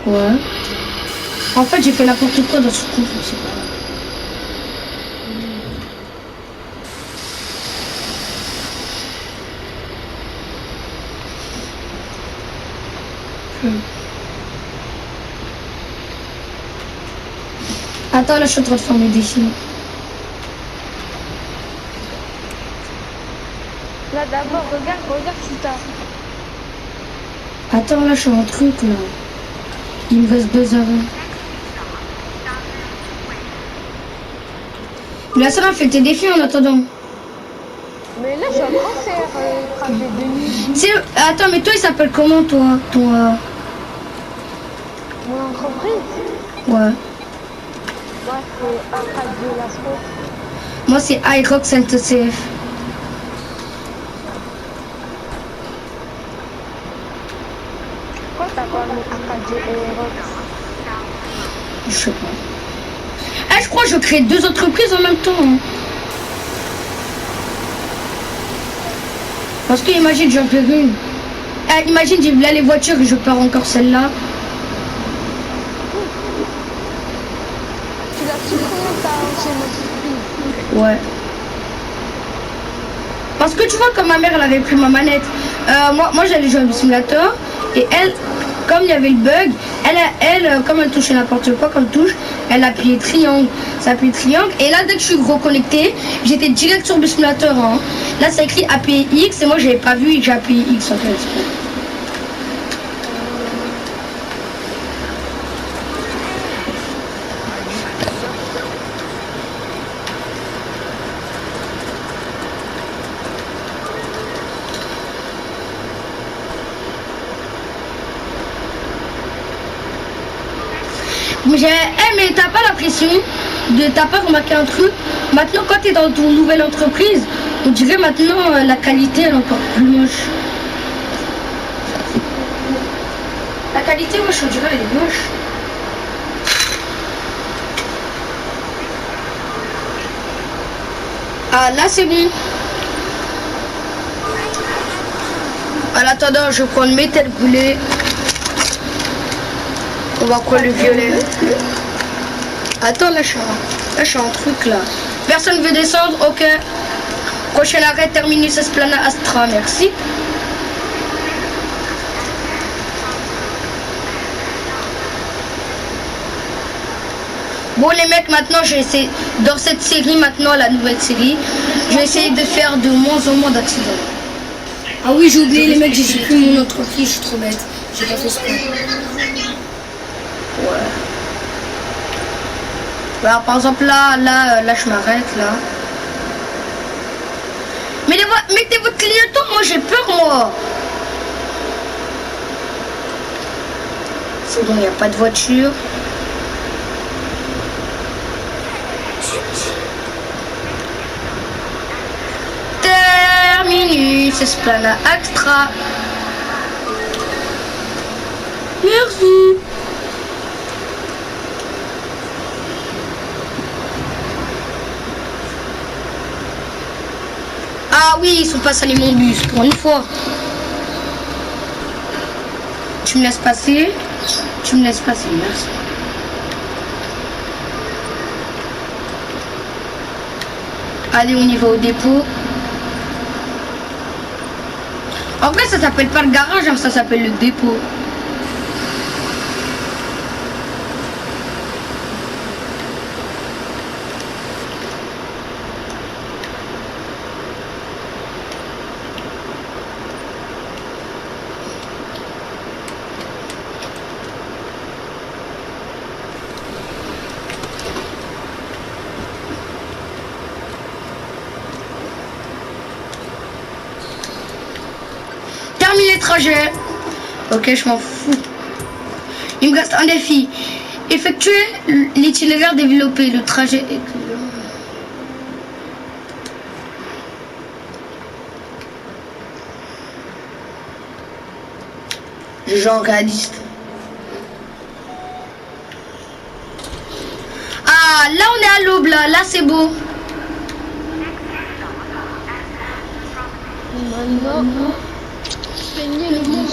Ouais. En fait, j'ai fait n'importe quoi dans ce coup, je sais pas. Attends, là, je suis en train de faire mes défis. Là, d'abord, regarde si t'as. Attends, là, je suis en truc, là. Il me reste 2 heures. Là, ça va, fais tes défis en attendant. Mais là, je suis en train de faire trajet de nuit. Attends, mais toi, il s'appelle comment, toi? Ton... Mon entreprise, Ouais. moi, c'est Arcadio Lasco. Moi, c'est iRox NTCF. Pourquoi t'as pas mis Arcadio et Rox? Je sais pas. Je crois que je crée 2 entreprises en même temps. Hein. Parce que imagine, j'en perds une. Imagine, j'ai là les voitures et je perds encore celle-là. Tu l'as supprimé ta ancienne entreprise? Ouais. Parce que tu vois, comme ma mère, elle avait pris ma manette. Moi j'allais jouer au simulateur. Et elle, comme il y avait le bug, elle comme elle touchait n'importe quoi comme touche, elle appuyait triangle. Ça appuyait triangle. Et là, dès que je suis reconnecté, j'étais direct sur le simulateur. Hein. Là, ça écrit appuyer X. Et moi, j'avais pas vu et j'ai appuyé X en fait. Mais t'as pas l'impression t'as pas remarqué un truc. Maintenant, quand t'es dans ton nouvelle entreprise, on dirait maintenant la qualité elle est encore plus moche. La qualité, moi je dirais elle est moche. Ah là c'est bon. En attendant, je prends le métal boulet. On va prendre le violet. Attends, là je suis en truc là. Personne veut descendre, ok. Prochain arrêt, terminus Esplana Astra, merci. Bon les mecs, maintenant j'ai essayé, dans cette série maintenant, la nouvelle série, je vais essayer de faire de moins en moins d'accidents. Ah oui, j'ai oublié les mecs, j'ai supprimé mon entreprise, je suis trop bête. J'ai pas fait ce point. Ouais. Alors, par exemple là je m'arrête là. Mais mettez votre clignotant, moi j'ai peur moi. C'est bon, il n'y a pas de voiture. Terminus Esplana Extra. Merci. Ah oui, ils sont pas salés mon bus, pour une fois. Tu me laisses passer? Tu me laisses passer, merci. Allez, on y va au dépôt. En vrai, ça s'appelle pas le garage, hein, ça s'appelle le dépôt. Les trajets. Ok, je m'en fous. Il me reste un défi. Effectuer l'itinéraire développé, le trajet. Genre réaliste. Ah, là on est à l'aube, là c'est beau. Maintenant, peignez le monde.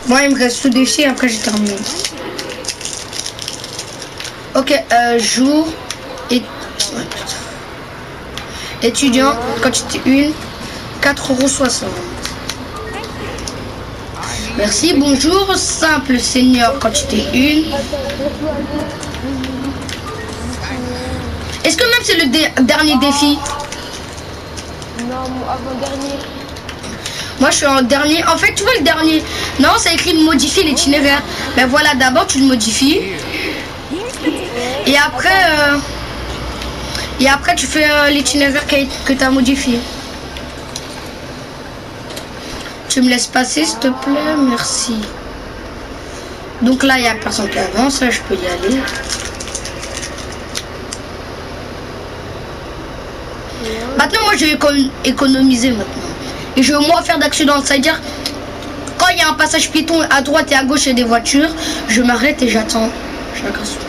Moi, il me reste ce défi, après j'ai terminé. Ok, jour et étudiant, quantité 1, 4,60 €. Merci, bonjour, simple senior, quantité 1. Est-ce que même c'est le dernier défi? Non, avant-dernier. Moi je suis en dernier. En fait tu vois le dernier. Non, ça écrit modifier l'itinéraire. Ben voilà, d'abord tu le modifies. Et après tu fais l'itinéraire que tu as modifié. Tu me laisses passer s'il te plaît, merci. Donc là il n'y a personne qui avance, là je peux y aller. Maintenant moi je vais économiser maintenant. Et je veux moins faire d'accidents. C'est-à-dire quand il y a un passage piéton à droite et à gauche et des voitures, je m'arrête et j'attends. Chacun son tour.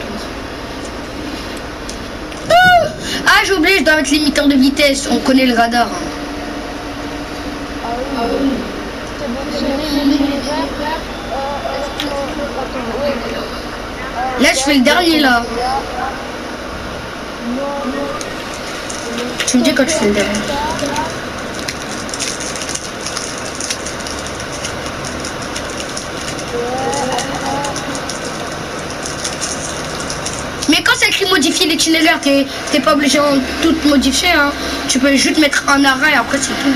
Ah j'ai oublié, je dois mettre limiteur de vitesse. On connaît le radar. Ah oui. C'est bon, l'itinéraire. Là je fais le dernier là. Tu me dis quand tu fais le dernier. Mais quand c'est écrit modifier l'itinéraire, t'es pas obligé de tout modifier, hein. Tu peux juste mettre un arrêt et après c'est tout.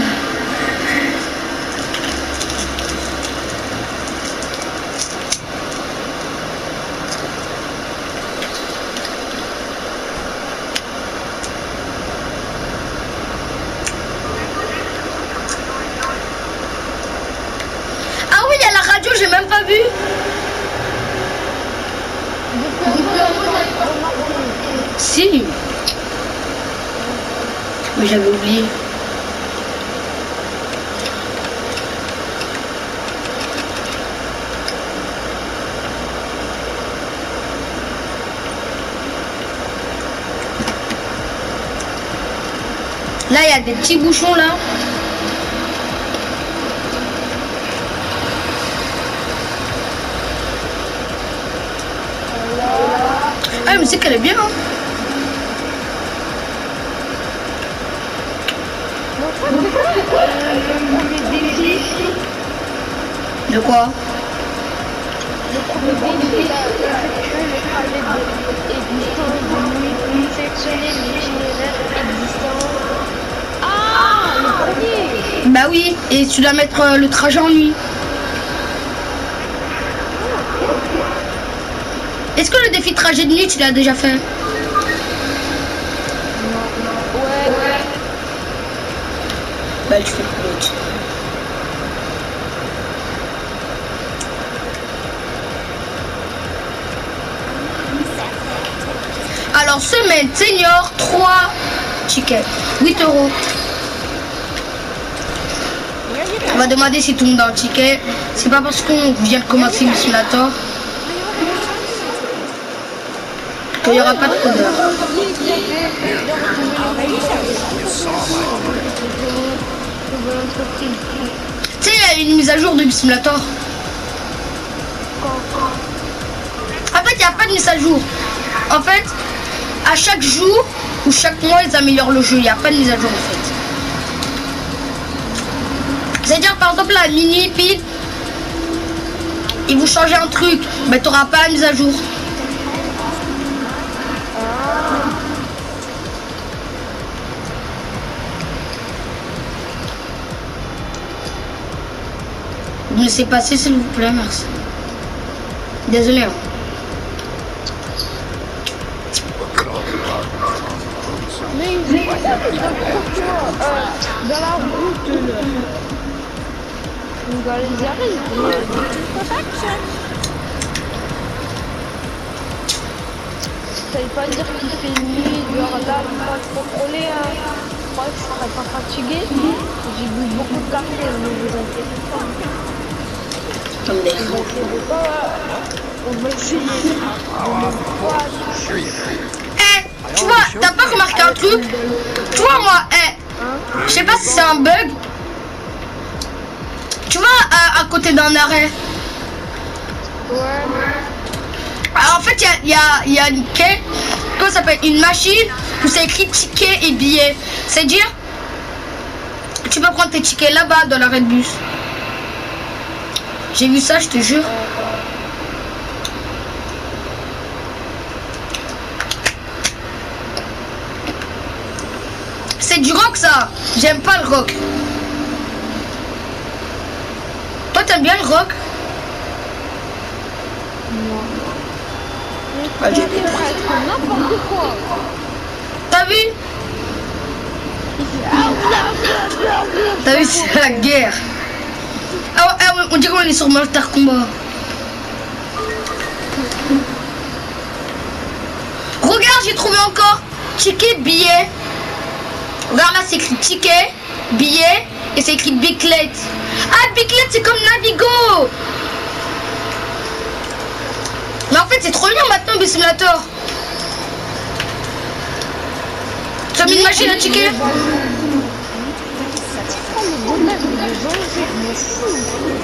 Ah oui, il y a la radio, j'ai même pas vu. Si. Mais j'avais oublié. Là, il y a des petits bouchons là. Ah, mais c'est qu'elle est bien, hein. De quoi? Le premier défi, là, effectuer le trajet existant de nuit, sélectionner l'itinéraire existant. Ah, le premier! Bah oui, et tu dois mettre le trajet en nuit. Est-ce que le défi trajet de nuit, tu l'as déjà fait? Ouais. Bah tu fais l'autre. Alors semaine senior 3 tickets, 8 €. On va demander si tout le monde a un ticket. C'est pas parce qu'on vient de commencer le simulator qu'il n'y aura pas de codeur. Tu sais, il y a une mise à jour du simulator. En fait, il n'y a pas de mise à jour. En fait, à chaque jour ou chaque mois, ils améliorent le jeu. Il n'y a pas de mise à jour en fait. C'est-à-dire, par exemple, la mini pile, ils vous changez un truc, mais tu n'auras pas la mise à jour. Vous me laissez passer s'il vous plaît, merci. Désolé. Hein. Mais dans la route, là. On doit les arrêter. Ça veut pas dire qu'il fait nuit, genre là, il faut contrôler. Moi, je serais pas fatigué. J'ai bu beaucoup de café, ne vous inquiétez pas. Comme des On va essayer. Tu vois, t'as pas remarqué un truc? Tu vois, moi, je sais pas si c'est un bug. Tu vois, à côté d'un arrêt, Ouais. Alors, en fait, il y a une quai, comment ça s'appelle, une machine où c'est écrit ticket et billets. C'est-à-dire, tu peux prendre tes tickets là-bas dans l'arrêt de bus. J'ai vu ça, je te jure. C'est du rock ça. J'aime pas le rock. Toi t'aimes bien le rock? Non. Ah, Mais c'est presque n'importe quoi. T'as vu? T'as vu, c'est la guerre. Ah ouais, on dirait qu'on est sur Mortal Kombat. Regarde, j'ai trouvé encore ticket, billet. Regarde là, c'est écrit ticket, billet et c'est écrit Biclet. Ah, Biclet, c'est comme Navigo. Mais en fait, c'est trop bien maintenant, Bus Simulator. Tu as mis une machine à ticket?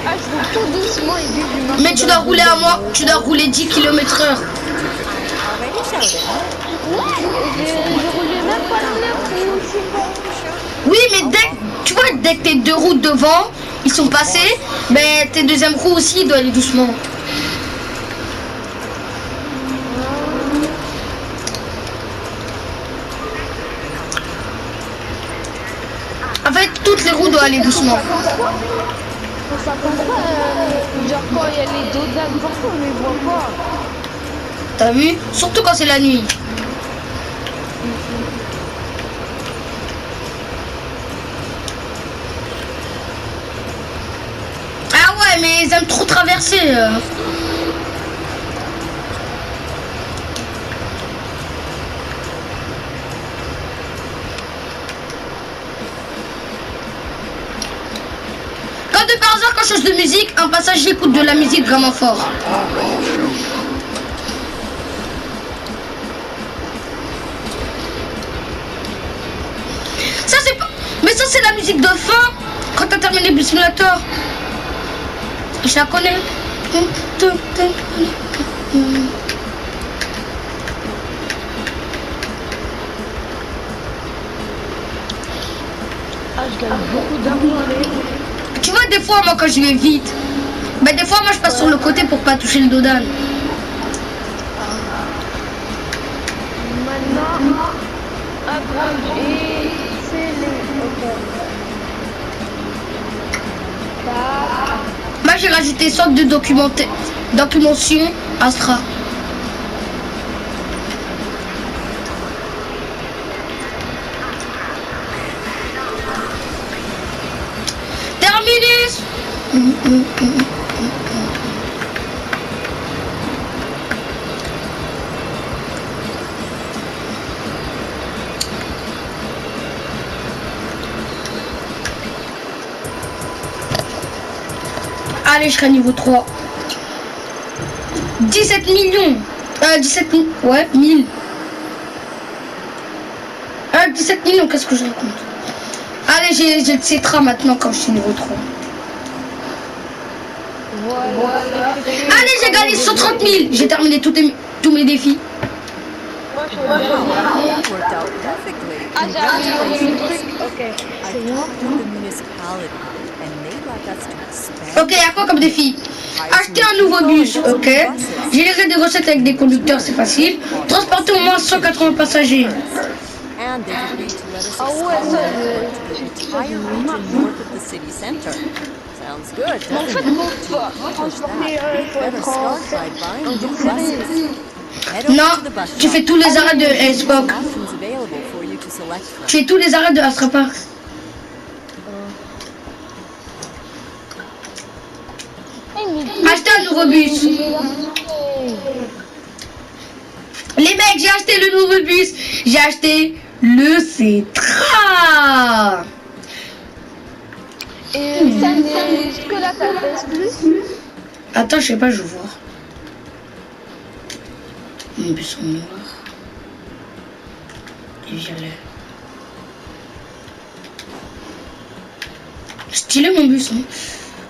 Ah, je vais tout doucement et puis je marche. Mais tu dois rouler à moi, tu dois rouler 10 km/h. Ouais, je roulais même pas le neuf ou je sais pas. Oui, mais tu vois, dès que tes deux roues devant, ils sont passés, ben tes deuxièmes roues aussi, ils doivent aller doucement. En fait, toutes les roues doivent aller doucement. On s'attend pas, genre quand il y a les dos d'âne, pourquoi on les voit pas? T'as vu? Surtout quand c'est la nuit. Ah ouais, mais ils aiment trop traverser. Quand de par hasard, quand je change de musique, un passager écoute de la musique vraiment fort. Ça c'est pas... Mais ça c'est la musique de fin. Quand t'as terminé Bus Simulator. Je la connais. Ah, je gagne beaucoup d'argent avec. Tu vois, des fois, moi, quand je vais vite, ben, des fois, moi, je passe sur le côté pour pas toucher le dos d'âne. Maintenant, à droite et c'est les... Ok. Moi, j'ai rajouté sorte de documentation Astra. Terminus. Allez, je serai niveau 3. 17 millions. 17 000. Ouais, 1000. 17 millions, qu'est-ce que je raconte? Allez, j'ai le Cetra maintenant quand je suis niveau 3. Voilà. Allez, j'ai gagné 130 000. J'ai terminé tous mes défis. Moi, je suis au dernier. Ah, j'ai amélioré le truc. Ok, c'est bon. Ok, à quoi comme défi? Acheter un nouveau bus, ok. Générer des recettes avec des conducteurs, c'est facile. Transporter au moins 180 passagers. Ah ouais, ça, mais en fait, pour transporter, il faut être en série. Non, tu fais tous les arrêts de Spock. Tu fais tous les arrêts de Astra Park. Acheter un nouveau bus. Les mecs, j'ai acheté le nouveau bus. J'ai acheté le Cetra. Et ça, est-ce que là, ça pèse plus? Attends, je sais pas, je vais voir. Mon bus en noir. Et violet. Stylé mon bus, hein.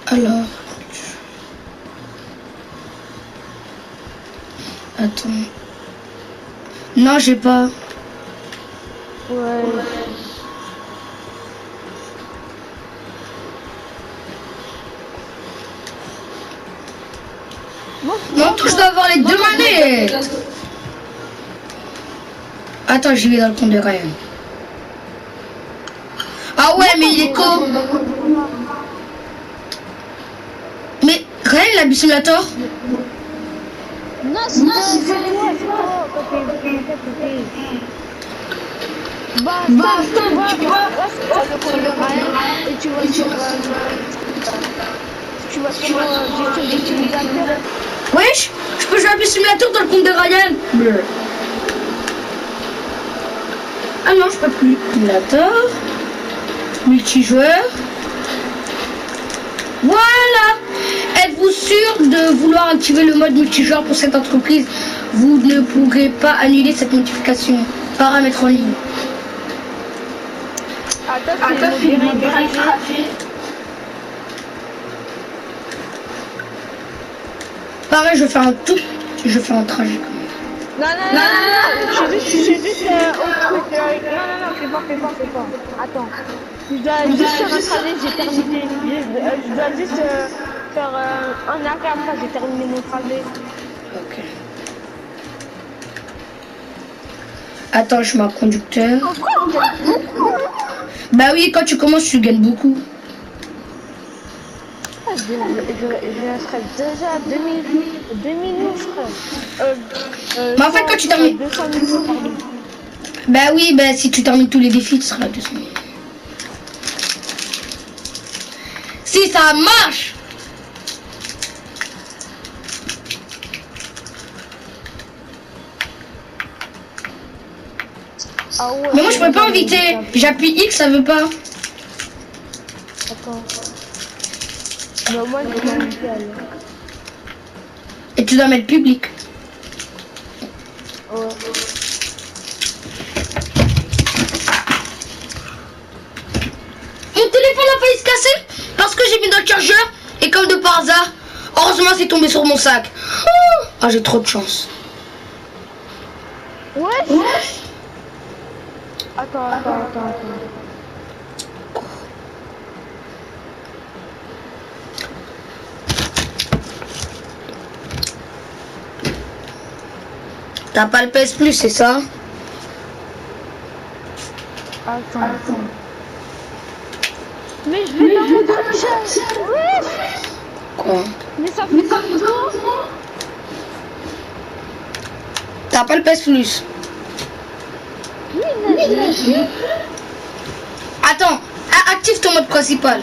Alors. Attends. Non, j'ai pas. Ouais. Non, je dois avoir les deux manettes. Attends, j'y vais dans le compte de Ryan. Ah ouais, mais il est con. Mais Ryan, il a bu simulator? Non, c'est toi. Bah, tu vois, sur le compte de Ryan et tu vas sur gestion d'utilisateur. Wesh, je peux jouer à bu simulator dans le compte de Ryan? Bleu. Ah non, je peux plus. Simulator. Multijoueur. Voilà. Êtes-vous sûr de vouloir activer le mode multijoueur pour cette entreprise? Vous ne pourrez pas annuler cette notification. Paramètres en ligne. Attends, c'est le trafic. Pareil, je vais faire un tout. Je vais faire un trajet. Non, je suis juste au truc. Non, fais pas. Attends. Je dois juste faire un trajet, j'ai terminé. Je dois juste faire un arrêt après, j'ai terminé mon trajet. Ok. Attends, je mets un conducteur. Bah oui, quand tu commences, tu gagnes beaucoup. Je serai déjà à 2 millions, frère. Mais en fait, quand tu termines... 200 millions, pardon. Bah oui, bah si tu termines tous les défis, tu seras à 200 000. Si ça marche! Ah ouais, Mais moi, je peux pas inviter. J'appuie X, ça veut pas. Attends. Mais moi, je vais inviter alors. Et tu dois mettre public. Ouais. Mon téléphone a failli se casser parce que j'ai mis dans le chargeur et comme de par hasard, heureusement c'est tombé sur mon sac. Ah, j'ai trop de chance. Ouais. Attends. T'as pas le PS Plus, c'est ça? Attends. Mais je vais dans mon trajet. Ouais. Quoi? Mais ça fait comme toi. T'as pas le PS Plus? Oui. Attends, active ton mode principal.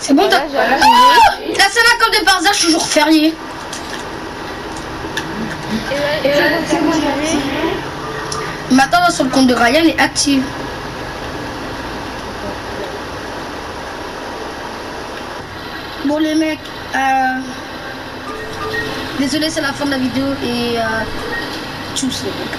C'est bon, t'as... La scène à comme de par hasard, je suis toujours férié. Maintenant, sur le compte de Ryan est active. Bon les mecs, désolé c'est la fin de la vidéo et tchuss les mecs.